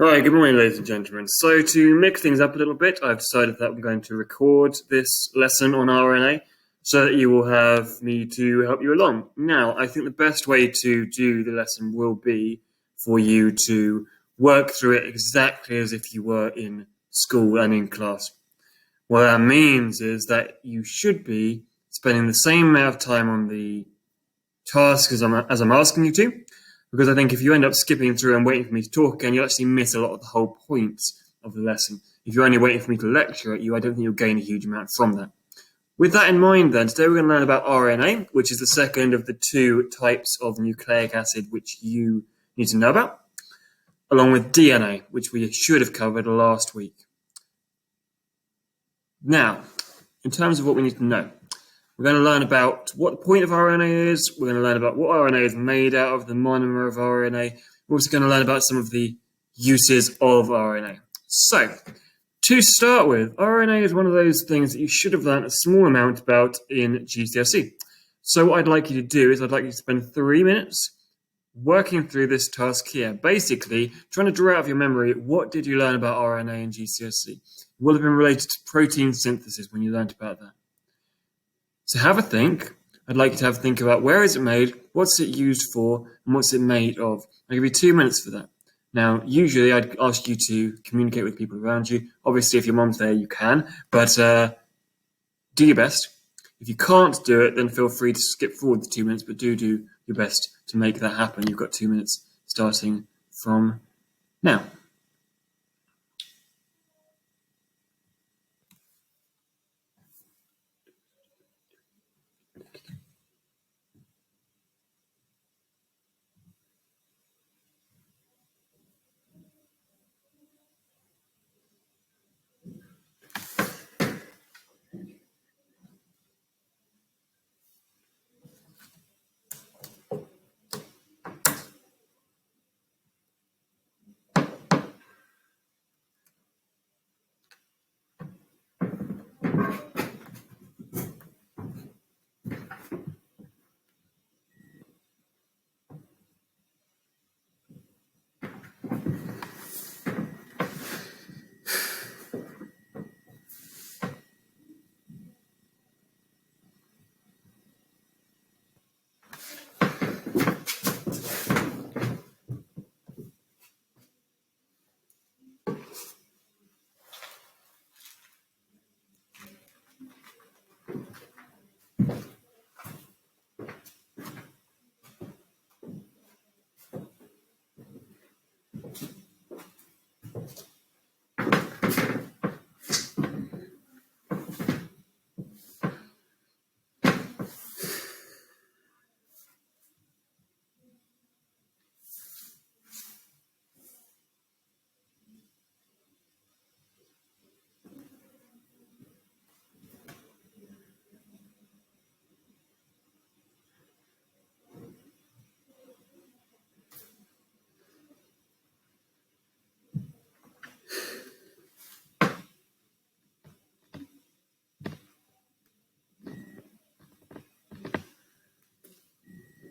Hi, good morning, ladies and gentlemen. So to mix things up a little bit, I've decided that I'm going to record this lesson on RNA so that you will have me to help you along. Now, I think the best way to do the lesson will be for you to work through it exactly as if you were in school and in class. What that means is that you should be spending the same amount of time on the task as I'm asking you to, because I think if you end up skipping through and waiting for me to talk again, you'll actually miss a lot of the whole point of the lesson. If you're only waiting for me to lecture at you, I don't think you'll gain a huge amount from that. With that in mind then, today we're going to learn about RNA, which is the second of the two types of nucleic acid which you need to know about, along with DNA, which we should have covered last week. Now, in terms of what we need to know, we're going to learn about what the point of RNA is. We're going to learn about what RNA is made out of, the monomer of RNA. We're also going to learn about some of the uses of RNA. So, to start with, RNA is one of those things that you should have learned a small amount about in GCSE. So what I'd like you to do is I'd like you to spend 3 minutes working through this task here. Basically, trying to draw out of your memory, what did you learn about RNA in GCSE? It will have been related to protein synthesis when you learned about that. So have a think. I'd like you to have a think about where is it made, what's it used for, and what's it made of. I'll give you 2 minutes for that. Now, usually I'd ask you to communicate with people around you. Obviously, if your mom's there, you can, but do your best. If you can't do it, then feel free to skip forward the 2 minutes, but do your best to make that happen. You've got 2 minutes starting from now.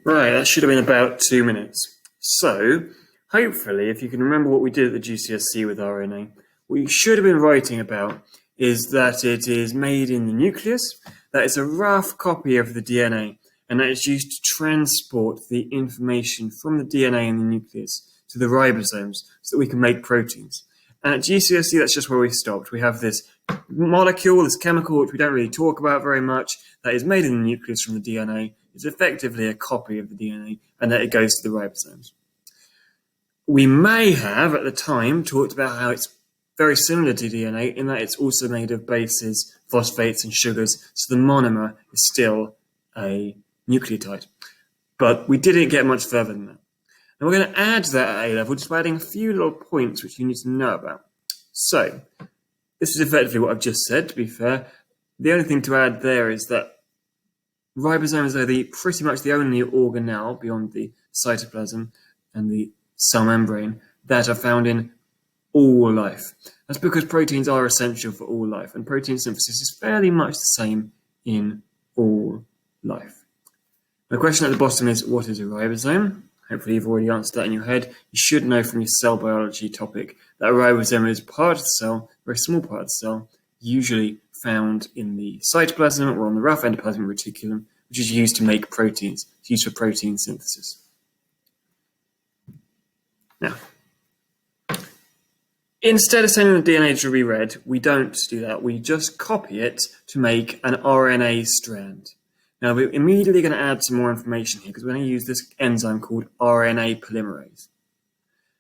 Right, that should have been about 2 minutes. So, hopefully, if you can remember what we did at the GCSE with RNA, what you should have been writing about is that it is made in the nucleus, that it's a rough copy of the DNA, and that it's used to transport the information from the DNA in the nucleus to the ribosomes so that we can make proteins. And at GCSE, that's just where we stopped. We have this molecule, this chemical, which we don't really talk about very much, that is made in the nucleus from the DNA. It's effectively a copy of the DNA, and that it goes to the ribosomes. We may have, at the time, talked about how it's very similar to DNA in that it's also made of bases, phosphates, and sugars, so the monomer is still a nucleotide. But we didn't get much further than that. And we're going to add that at A-level just by adding a few little points which you need to know about. So, this is effectively what I've just said, to be fair. The only thing to add there is that ribosomes are pretty much the only organelle beyond the cytoplasm and the cell membrane that are found in all life. That's because proteins are essential for all life, and protein synthesis is fairly much the same in all life. The question at the bottom is, what is a ribosome? Hopefully you've already answered that in your head. You should know from your cell biology topic that a ribosome is part of the cell, a very small part of the cell, usually found in the cytoplasm or on the rough endoplasmic reticulum, which is used to make proteins. It's used for protein synthesis. Now, instead of sending the DNA to be read, we don't do that. We just copy it to make an RNA strand. Now, we're immediately going to add some more information here because we're going to use this enzyme called RNA polymerase.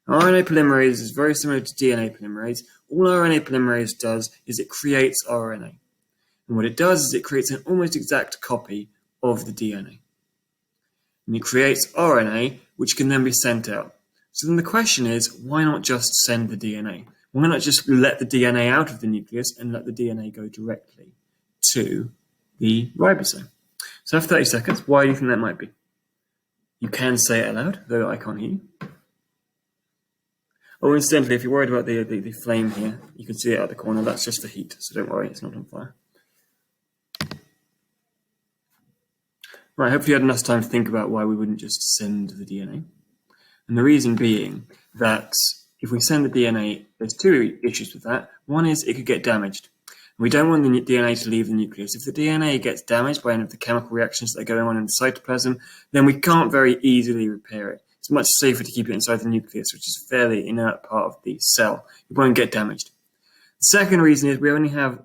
RNA polymerase is very similar to DNA polymerase. All RNA polymerase does is it creates RNA. And what it does is it creates an almost exact copy of the DNA. And it creates RNA, which can then be sent out. So then the question is, why not just send the DNA? Why not just let the DNA out of the nucleus and let the DNA go directly to the ribosome? So after 30 seconds, why do you think that might be? You can say it aloud, though I can't hear you. Oh, incidentally, if you're worried about the flame here, you can see it out the corner. That's just the heat, so don't worry, it's not on fire. Right, hopefully you had enough time to think about why we wouldn't just send the DNA. And the reason being that if we send the DNA, there's two issues with that. One is it could get damaged. We don't want the DNA to leave the nucleus. If the DNA gets damaged by any of the chemical reactions that are going on in the cytoplasm, then we can't very easily repair it. It's much safer to keep it inside the nucleus, which is a fairly inert part of the cell. It won't get damaged. The second reason is we only have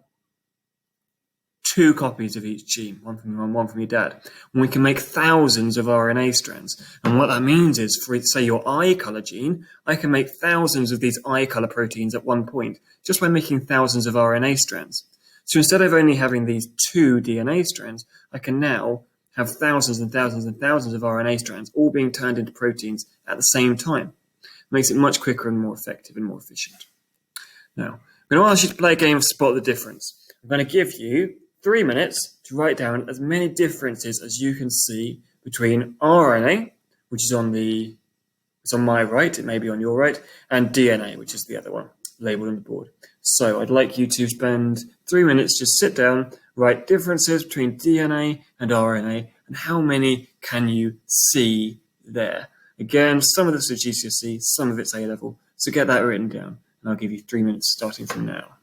2 copies of each gene, one from your mum, one from your dad. And we can make thousands of RNA strands. And what that means is, for say your eye color gene, I can make thousands of these eye color proteins at one point, just by making thousands of RNA strands. So instead of only having these 2 DNA strands, I can now have thousands and thousands and thousands of RNA strands, all being turned into proteins at the same time. It makes it much quicker and more effective and more efficient. Now, I'm going to ask you to play a game of Spot the Difference. I'm going to give you 3 minutes to write down as many differences as you can see between RNA, which is on my right, it may be on your right, and DNA, which is the other one, labeled on the board. So I'd like you to spend 3 minutes, just sit down, write differences between DNA and RNA, and how many can you see there? Again, some of this is GCSE, some of it's A-level, so get that written down, and I'll give you 3 minutes starting from now.